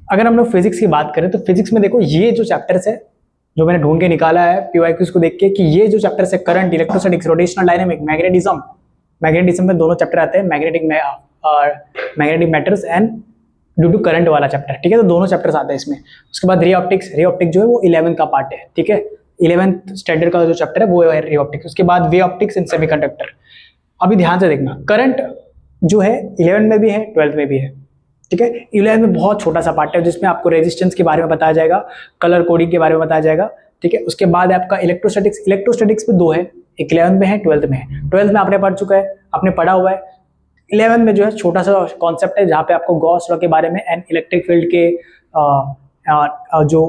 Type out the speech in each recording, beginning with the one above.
अगर हम लोग फिजिक्स की बात करें तो फिजिक्स में देखो ये जो चैप्टर्स है जो मैंने ढूंढ के निकाला है पीवाईक्यूज को देख के कि ये जो चैप्टर्स है current, electrostatics, rotational dynamic, magnetism, magnetism में दोनों चैप्टर आते हैं, magnetic matters and due to current वाला चैप्टर, ठीक है। तो दोनों चैप्टर्स आते हैं इसमें। उसके बाद रे ऑप्टिक्स, रे ऑप्टिक जो है वो 11th का पार्ट है, ठीक है। 11th स्टैंडर्ड का जो चैप्टर है वो है रे ऑप्टिक्स। उसके बाद वे ऑप्टिक्स इन सेमीकंडक्टर। अभी ध्यान से देखना, करंट जो है 11 में भी है, 12 में भी है, ठीक है। 11 में बहुत छोटा सा पार्ट है जिसमें आपको रेजिस्टेंस के बारे में बताया जाएगा, कलर कोडिंग के बारे में बताया जाएगा, ठीक है। उसके बाद आपका इलेक्ट्रोस्टैटिक्स, इलेक्ट्रोस्टैटिक्स में दो है, एक 11 में है, 12 में है। 12 में आपने पढ़ चुका है, आपने पढ़ा हुआ है। 11 में जो है छोटा सा कॉन्सेप्ट है जहाँ पे आपको गॉस लॉ के बारे में एंड इलेक्ट्रिक फील्ड के जो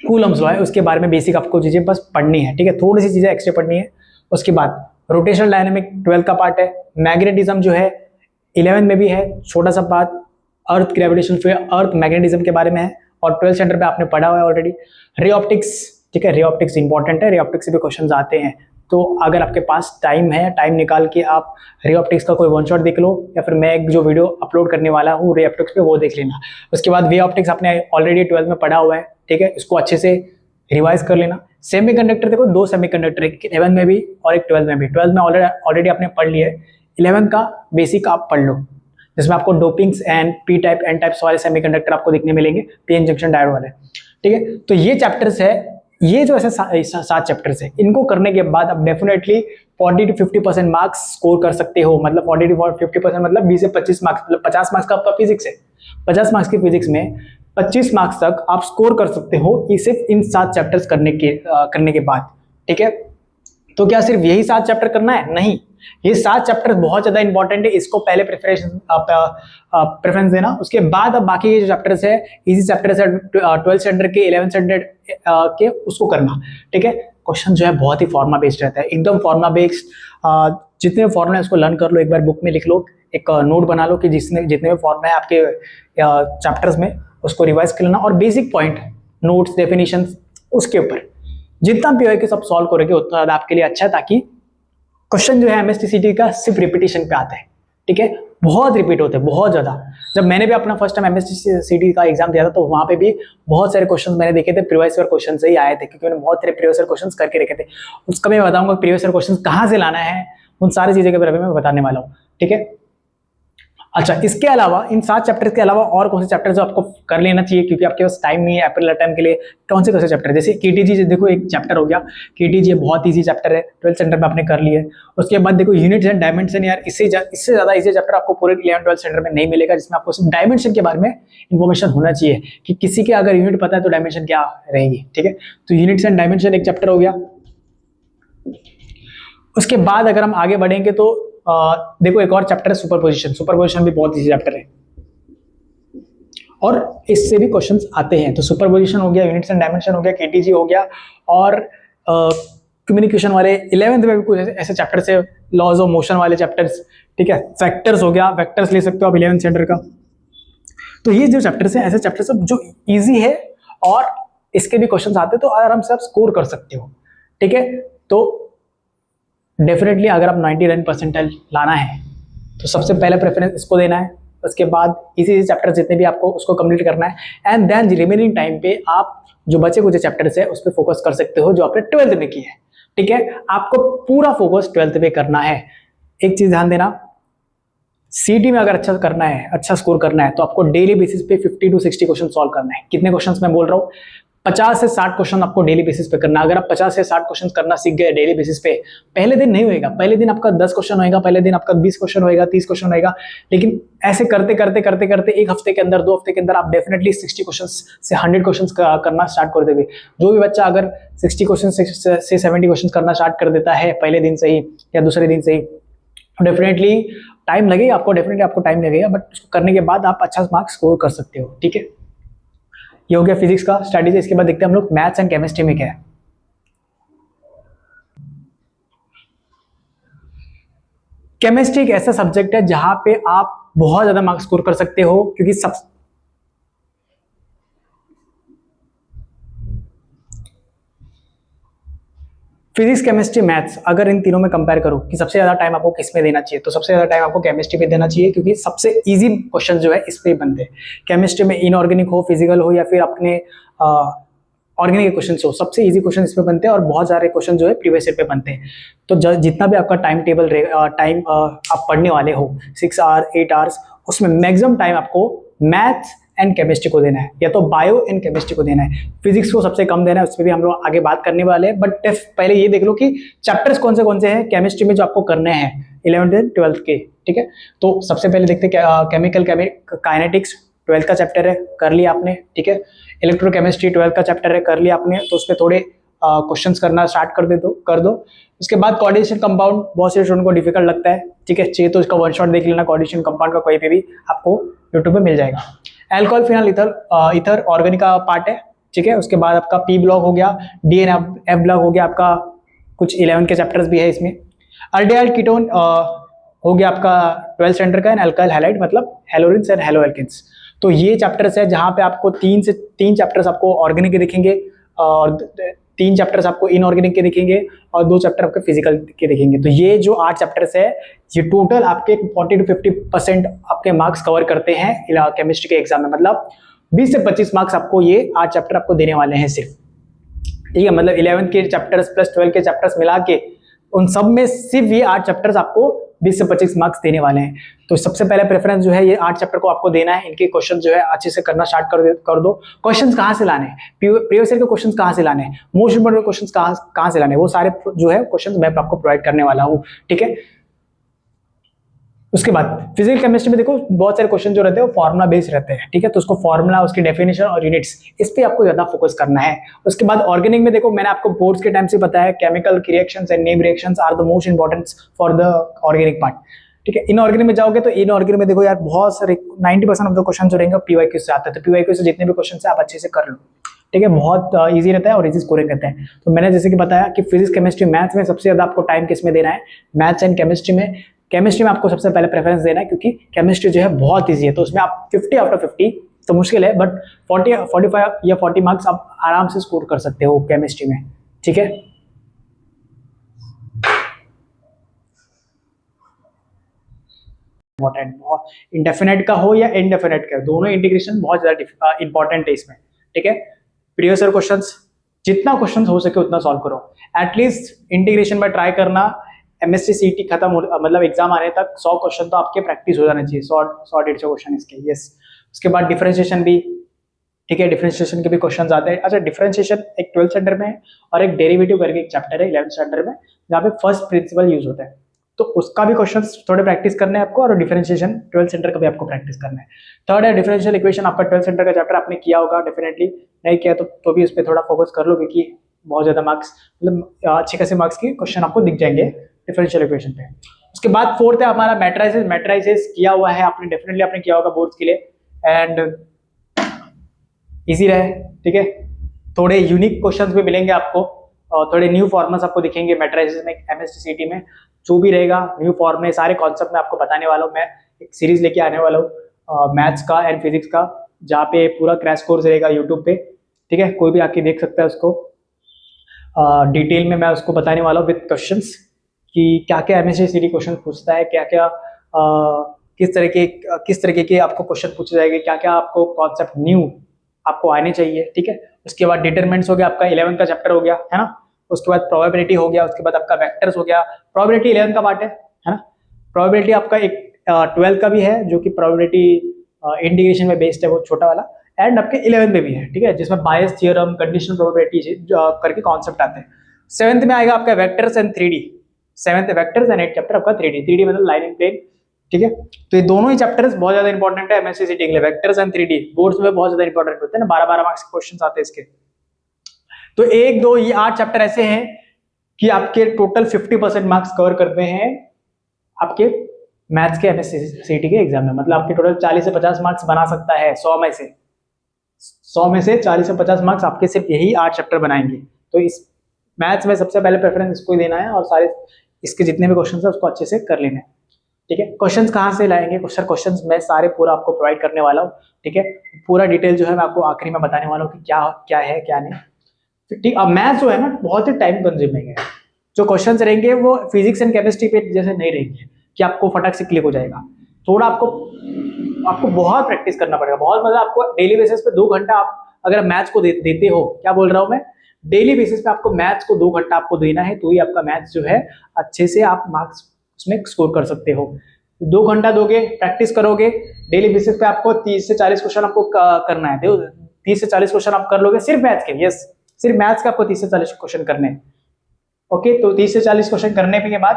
कूलम्स लॉ है उसके बारे में बेसिक आपको चीजें बस पढ़नी है, ठीक है। थोड़ी सी चीजें एक्स्ट्रा पढ़नी है। उसके बाद रोटेशनल डायनेमिक 12 का पार्ट है। मैग्नेटिज्म जो है 11 में भी है, छोटा सा पार्ट, अर्थ ग्रेविटेशन फील्ड, अर्थ मैग्नेटिज्म के बारे में है और 12th स्टैंडर्ड में आपने पढ़ा हुआ है ऑलरेडी। रे ऑप्टिक्स, ठीक है, रे ऑप्टिक्स इंपॉर्टेंट है, रे ऑप्टिक्स से भी क्वेश्चन आते हैं। तो अगर आपके पास टाइम है, टाइम निकाल के आप रे ऑप्टिक्स का कोई वन शॉट देख लो या फिर मैं एक जो वीडियो अपलोड करने वाला हूँ रे ऑप्टिक्स पे वो देख लेना। उसके बाद वे ऑप्टिक्स आपने ऑलरेडी 12 में पढ़ा हुआ है, ठीक है, इसको अच्छे से रिवाइज कर लेना। सेमीकंडक्टर देखो दो सेमीकंडक्टर, एक 11 में भी और एक 12 में भी। 12 में ऑलरेडी आपने पढ़ लिया है, 11 का बेसिक आप पढ़ लो जिसमें आपको dopings and P type N types वाले सेमीकंडक्टर आपको दिखने मिलेंगे, पीएन जंक्शन डायोड वाले, ठीक है। तो ये चैप्टर्स है, ये जो ऐसे 7 चैप्टर्स है, इनको करने के बाद आप डेफिनेटली 40 to 50% मार्क्स स्कोर कर सकते हो। मतलब 40 to 50% मतलब 20 से 25 मार्क्स, मतलब 50 मार्क्स का आपका फिजिक्स है, 50 मार्क्स की फिजिक्स में 25 मार्क्स तक आप स्कोर कर सकते हो सिर्फ इन 7 चैप्टर्स करने के बाद, ठीक है। तो क्या सिर्फ यही 7 चैप्टर करना है? नहीं, ये 7 चैप्टर बहुत ज्यादा इंपॉर्टेंट है, इसको पहले प्रेफरेंस देना। उसके बाद अब बाकी ये जो चैप्टर्स है, इजी चैप्टर्स है 12th स्टैंडर्ड के, 11th स्टैंडर्ड के, उसको करना, ठीक है। क्वेश्चन जो है बहुत ही फॉर्मुला बेस्ड रहता है, एकदम फॉर्मुला बेस्ड। जितने भी फॉर्मुला है उसको लर्न कर लो, एक बार बुक में लिख लो, एक नोट बना लो कि जितने भी फॉर्मुला है आपके चैप्टर्स में उसको रिवाइज कर लेना और बेसिक पॉइंट, नोट्स, डेफिनेशन, उसके ऊपर जितना भी हो सब सॉल्व करोगे उतना ज्यादा आपके लिए अच्छा है, ताकि क्वेश्चन जो है एमएसटीसीटी का सिर्फ रिपीटिशन पे आता है, ठीक है। बहुत रिपीट होते हैं, बहुत ज्यादा। जब मैंने भी अपना फर्स्ट टाइम एमएसटीसीटी का एग्जाम दिया था तो वहां पे भी बहुत सारे क्वेश्चंस मैंने देखे थे प्रीवियस ईयर क्वेश्चन से ही आए थे, क्योंकि मैंने बहुत सारे प्रीवियस ईयर क्वेश्चंस करके रखे थे। उसका मैं बताऊंगा प्रीवियस ईयर क्वेश्चन कहाँ से लाना है, उन सारी चीजों के बारे में मैं बताने वाला हूँ, ठीक है। अच्छा, इसके अलावा इन 7 चैप्टर्स के अलावा और कौन से चैप्टर जो आपको कर लेना चाहिए, क्योंकि आपके पास टाइम नहीं है अप्रैल टाइम के लिए, कौन से चैप्टर, जैसे केटीजी देखो एक चैप्टर हो गया, केटीजी बहुत इजी चैप्टर है, 12th स्टैंडर्ड में आपने कर लिया है। उसके बाद देखो यूनिट्स एंड डायमेंशन, यार इससे ज्यादा इजी चैप्टर आपको पूरे 11th 12th स्टैंडर्ड में नहीं मिलेगा, जिसमें आपको सिर्फ डायमेंशन के बारे में इन्फॉर्मेशन होना चाहिए कि किसी के अगर यूनिट पता है तो डायमेंशन क्या रहेगी, ठीक है। तो यूनिट्स एंड डायमेंशन एक चैप्टर हो गया। उसके बाद अगर हम आगे बढ़ेंगे तो देखो एक और चैप्टर है सुपरपोजिशन। सुपरपोजिशन भी बहुत इजी चैप्टर है और इससे भी क्वेश्चंस आते हैं। तो सुपरपोजिशन हो गया, यूनिट्स एंड डायमेंशन हो गया, केटीजी हो गया, और कम्युनिकेशन वाले 11th में भी कुछ ऐसे चैप्टर्स है, लॉज ऑफ मोशन वाले चैप्टर्स, ठीक है। वेक्टर्स हो गया, वेक्टर्स ले सकते हो आप 11th स्टैंडर्ड का। तो ये जो चैप्टर्स है ऐसे चैप्टर्स जो ईजी है और इसके भी क्वेश्चंस आते हैं तो आराम से आप स्कोर कर सकते हो, ठीक है। तो डेफिनेटली अगर आप 99 परसेंटाइल लाना है तो सबसे पहले प्रेफरेंस इसको देना है। उसके बाद इसी चैप्टर जितने भी आपको उसको कंप्लीट करना है एंड देन रिमेनिंग टाइम पे आप जो बचे कुछ चैप्टर्स है उस पर फोकस कर सकते हो जो आपने 12th में की है, ठीक है। आपको पूरा फोकस 12th पे करना है। एक चीज ध्यान देना, सीटी में अगर अच्छा करना है, अच्छा स्कोर करना है तो आपको डेली बेसिस पे 50 to 60 क्वेश्चन सॉल्व करना है। कितने क्वेश्चंस मैं बोल रहा हूँ, 50 से 60 क्वेश्चन आपको डेली बेसिस पे करना है। अगर आप 50 से 60 क्वेश्चन करना सीख गए डेली बेसिस पे, पहले दिन नहीं होएगा, पहले दिन आपका 10 क्वेश्चन होएगा, पहले दिन आपका 20 क्वेश्चन होएगा, 30 क्वेश्चन होएगा, लेकिन ऐसे करते करते करते करते एक हफ्ते के अंदर, 2 हफ्ते के अंदर आप डेफिनेटली 60 क्वेश्चन से 100 क्वेश्चन करना स्टार्ट कर देंगे। जो भी बच्चा अगर 60 क्वेश्चन से 70 क्वेश्चन करना स्टार्ट कर देता है पहले दिन से ही या दूसरे दिन से ही, डेफिनेटली टाइम लगेगा आपको, डेफिनेटली आपको टाइम लगेगा, बट उसको करने के बाद आप अच्छा मार्क्स स्कोर कर सकते हो, ठीक है। ये हो गया फिजिक्स का स्ट्रैटेजी। इसके बाद देखते हैं हम लोग मैथ्स एंड केमिस्ट्री में क्या है। केमिस्ट्री एक ऐसा सब्जेक्ट है जहां पे आप बहुत ज्यादा मार्क्स स्कोर कर सकते हो, क्योंकि फिजिक्स केमिस्ट्री मैथ्स, अगर इन तीनों में कंपेयर करो कि सबसे ज्यादा टाइम आपको किस में देना चाहिए, तो सबसे ज्यादा टाइम आपको केमिस्ट्री पे देना चाहिए, क्योंकि सबसे इजी क्वेश्चन जो है इस पे ही बनते हैं। केमिस्ट्री में इनऑर्गेनिक हो, फिजिकल हो, या फिर अपने ऑर्गेनिक क्वेश्चन हो, सबसे इजी क्वेश्चन इसमें बनते हैं, और बहुत सारे क्वेश्चन जो है प्रीवियस ईयर पे बनते हैं। तो जितना भी आपका टाइम टेबल टाइम आप पढ़ने वाले हो 6 आवर 8 आवर्स, उसमें मैक्सिमम टाइम आपको मैथ्स एंड केमिस्ट्री को देना है, या तो बायो एंड केमिस्ट्री को देना है। फिजिक्स को सबसे कम देना है, उस पर भी हम लोग आगे बात करने वाले हैं। बट पहले ये देख लो कि चैप्टर्स कौन से हैं केमिस्ट्री में जो आपको करने हैं 11th एंड 12th के, ठीक है। तो सबसे पहले देखते हैं केमिकल काइनेटिक्स 12th का चैप्टर है, कर लिया आपने, ठीक है। इलेक्ट्रोकेमिस्ट्री 12th का चैप्टर है, कर लिया आपने, तो उस पर थोड़े क्वेश्चंस करना स्टार्ट कर दो। उसके बाद कोऑर्डिनेशन कंपाउंड बहुत से स्टूडेंट को डिफिकल्ट लगता है, ठीक है, चाहिए तो इसका वन शॉट देख लेना, कोऑर्डिनेशन कंपाउंड का कोई पे भी आपको यूट्यूब पे मिल जाएगा। एल्कोहल फिनॉल ईथर ऑर्गेनिक का पार्ट है, ठीक है। उसके बाद आपका पी ब्लॉक हो गया, डी एन एफ ब्लॉक हो गया आपका, कुछ 11 के चैप्टर्स भी है इसमें। अल्डिहाइड कीटोन हो गया आपका 12th स्टैंडर्ड का, एंड अल्काइल हैलाइड मतलब हेलोरिन्स एंड हेलोएल्केन्स। तो ये चैप्टर्स है जहाँ पे आपको 3 चैप्टर्स आपको ऑर्गेनिक के दिखेंगे, और 3 चैप्टर्स आपको इनऑर्गेनिक के दिखेंगे, और 2 चैप्टर आपके फिजिकल के दिखेंगे। तो ये जो 8 चैप्टर्स है, ये टोटल आपके 40 to 50% आपके मार्क्स कवर करते हैं केमिस्ट्री के एग्जाम में। मतलब 20 से 25 मार्क्स आपको ये 8 चैप्टर आपको देने वाले हैं सिर्फ, ठीक है। मतलब 11th के चैप्टर्स प्लस 12 के चैप्टर्स मिला के उन सब में सिर्फ ये 8 चैप्टर्स आपको 20 से 25 मार्क्स देने वाले हैं। तो सबसे पहले प्रेफरेंस जो है ये 8 चैप्टर को आपको देना है। इनके क्वेश्चन जो है अच्छे से करना स्टार्ट कर दो। क्वेश्चंस कहाँ से लाने हैं, प्रीवियस ईयर के क्वेश्चंस कहाँ से लाने हैं, मोस्ट इंपोर्टेंट क्वेश्चंस कहाँ से लाने हैं, वो सारे जो है क्वेश्चंस मैं आपको प्रोवाइड करने वाला हूँ, ठीक है। उसके बाद फिजिकल केमिस्ट्री में देखो बहुत सारे क्वेश्चन जो रहते हैं वो फॉर्मुला बेस्ड रहते हैं, ठीक है। तो उसको फॉर्मुला, उसकी डेफिनेशन और यूनिट्स, इस पे आपको ज्यादा फोकस करना है। उसके बाद ऑर्गेनिक में देखो, मैंने आपको बोर्ड्स के टाइम से बताया, chemical reactions and name reactions are the most important for the organic part, ठीक है। इनऑर्गेनिक में जाओगे तो इनऑर्गेनिक में देखो यार बहुत सारे 90% ऑफ द क्वेश्चन जो रहेंगे पीवाईक्यू से आते हैं। तो पीवाईक्यू से जितने भी क्वेश्चन है आप अच्छे से कर लो, ठीक है। बहुत इजी रहता है और इजी स्कोरिंग रहता है। तो मैंने जैसे कि बताया कि फिजिक्स केमिस्ट्री मैथ्स में सबसे ज्यादा आपको टाइम किस में देना है, मैथ्स एंड केमिस्ट्री में। केमिस्ट्री में आपको सबसे पहले प्रेफरेंस देना है, क्योंकि केमिस्ट्री जो है बहुत ईजी है, तो उसमें आप 50 आउट ऑफ 50 तो मुश्किल है, बट 45 या 40 मार्क्स आप आराम से स्कोर कर सकते हो केमिस्ट्री में, ठीक है। इंपॉर्टेंट इंडेफिनेट का हो या इनडेफिनेट का, दोनों इंटीग्रेशन बहुत ज्यादा इंपॉर्टेंट है इसमें, ठीक है। प्रीवियस ईयर क्वेश्चंस, जितना क्वेश्चन हो सके उतना सॉल्व करो। एटलीस्ट इंटीग्रेशन में ट्राई करना, एमएससी सीटी खत्म हो मतलब एग्जाम आने तक 100 क्वेश्चन तो आपके प्रैक्टिस हो जाने चाहिए, 100-150 क्वेश्चन इसके, यस। उसके बाद डिफरेंशिएशन भी, ठीक है, डिफरेंशिएशन के भी क्वेश्चन आते हैं। अच्छा, डिफरेंशिएशन एक 12th स्टैंडर्ड में है, और एक डेरिवेटिव करके एक चैप्टर है 11th स्टैंडर्ड में, जहाँ पे फर्स्ट प्रिंसिपल यूज होता है। तो उसका भी क्वेश्चन थोड़े प्रैक्टिस करने हैं आपको, और डिफरेंशिएशन 12th स्टैंडर्ड का भी आपको प्रैक्टिस करना है। थर्ड है डिफरेंशियल इक्वेशन, आपका 12th स्टैंडर्ड का चैप्टर आपने किया होगा डेफिनेटली, नहीं किया तो भी उस पर थोड़ा फोकस कर लो, क्योंकि बहुत ज्यादा मार्क्स मतलब अच्छे खासे मार्क्स के क्वेश्चन आपको दिख जाएंगे डिफरेंशियल इक्वेशन पे। उसके बाद फोर्थ है हमारा मैट्राइसेस किया हुआ है आपने, डेफिनेटली आपने किया होगा बोर्ड्स के लिए, एंड इजी रहे, ठीक है। थोड़े यूनिक क्वेश्चंस भी मिलेंगे आपको, और थोड़े न्यू फॉर्मुलास आपको दिखेंगे मैट्राइसेस में, एमएससी सीटी में जो भी रहेगा न्यू फॉर्मुले सारे कॉन्सेप्ट में आपको बताने वाला हूँ। मैं एक सीरीज लेके आने वाला हूँ मैथ्स का एंड फिजिक्स का, जहाँ पे पूरा क्रैश कोर्स रहेगा यूट्यूब पे, ठीक है। कोई भी आके देख सकता है उसको, डिटेल में मैं उसको बताने वाला हूँ विद क्वेश्चंस कि क्या क्या एमएससी सीटी क्वेश्चन पूछता है, क्या क्या किस तरीके के आपको क्वेश्चन पूछे जाएंगे, क्या क्या आपको कॉन्सेप्ट न्यू आपको आने चाहिए, ठीक है। उसके बाद डिटरमिनेंट्स हो गया, आपका 11th का चैप्टर हो गया, है ना। उसके बाद प्रोबेबिलिटी हो गया, उसके बाद आपका वेक्टर्स हो गया। प्रोबेबिलिटी 11th का पार्ट है ना। प्रोबेबिलिटी आपका एक 12th का भी है, जो कि प्रोबेबिलिटी इंटीग्रेशन में बेस्ड है, वो छोटा वाला, एंड आपके 11th में भी है, ठीक है, जिसमें बायस थ्योरम, कंडीशनल प्रोबेबिलिटी करके कॉन्सेप्ट आते हैं। 7th में आएगा आपका vectors and 3D, 7th vectors and 8th chapter आपका 3D मतलब लाइन एंड प्लेन, ठीक है। तो ये दोनों ही चैप्टर्स बहुत ज्यादा इंपॉर्टेंट है एमएससी सीटी के लिए, वेक्टर्स एंड 3D बोर्ड्स में बहुत ज्यादा इंपॉर्टेंट होते हैं ना, 12-12 मार्क्स के क्वेश्चंस आते हैं इसके। तो 1-2 ये 8 चैप्टर ऐसे हैं कि आपके टोटल 50% मार्क्स कवर करते हैं आपके मैथ्स के एमएससी सीटी के एग्जाम में। मतलब आपके टोटल 40 से 50 मार्क्स बना सकता है 100 में से 40 से 50 मार्क्स आपके सिर्फ यही 8 चैप्टर बनाएंगे। तो इस मैथ्स में सबसे पहले प्रेफरेंस इसको ही देना है, और सारे इसके जितने भी क्वेश्चन है उसको अच्छे से कर लेना है, ठीक है। क्वेश्चंस कहाँ से लाएंगे, क्वेश्चंस मैं सारे पूरा आपको प्रोवाइड करने वाला हूँ, ठीक है। पूरा डिटेल जो है मैं आपको आखिरी में बताने वाला हूँ कि क्या क्या है क्या नहीं, ठीक। अब मैथ्स जो है ना बहुत ही टाइम कंज्यूमिंग है, जो क्वेश्चंस रहेंगे वो फिजिक्स एंड केमिस्ट्री पे जैसे नहीं रहेंगे कि आपको फटाक से क्लिक हो जाएगा। थोड़ा आपको आपको बहुत प्रैक्टिस करना पड़ेगा, बहुत मतलब आपको डेली बेसिस पे 2 घंटा आप अगर मैथ्स को देते हो, क्या बोल रहा हूँ मैं, डेली बेसिस पे आपको मैथ्स को 2 घंटा आपको देना है, तो ही आपका मैथ्स जो है अच्छे से आप मार्क्स उसमें स्कोर कर सकते हो। 2 घंटा दोगे, प्रैक्टिस करोगे, डेली बेसिस पे आपको 30 से 40 क्वेश्चन आपको करना है। 30 से 40 क्वेश्चन आप कर लोगे सिर्फ मैथ्स के, यस सिर्फ मैथ्स का आपको 30 से 40 क्वेश्चन करने हैं। ओके, तो 30 से 40 क्वेश्चन करने के बाद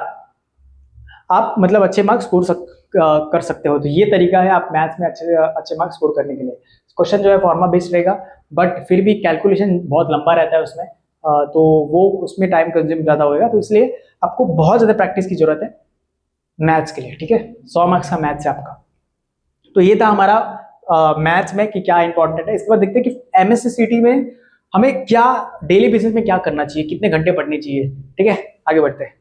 आप मतलब अच्छे मार्क्स स्कोर कर सकते हो। तो ये तरीका है आप मैथ्स में अच्छे अच्छे मार्क्स स्कोर करने के लिए। क्वेश्चन जो है फॉर्मा बेस्ड रहेगा, बट फिर भी कैलकुलेशन बहुत लंबा रहता है उसमें, तो वो उसमें टाइम कंज्यूम ज़्यादा होगा, तो इसलिए आपको बहुत ज़्यादा प्रैक्टिस की जरूरत है मैथ्स के लिए। ठीक है, 100 मार्क्स का मैथ्स है आपका। तो ये था हमारा मैथ्स में कि क्या इंपॉर्टेंट है। इसके बाद देखते हैं कि एमएससीटी में हमें क्या डेली बेसिस में क्या करना चाहिए, कितने घंटे पढ़ने चाहिए। ठीक है, आगे बढ़ते हैं।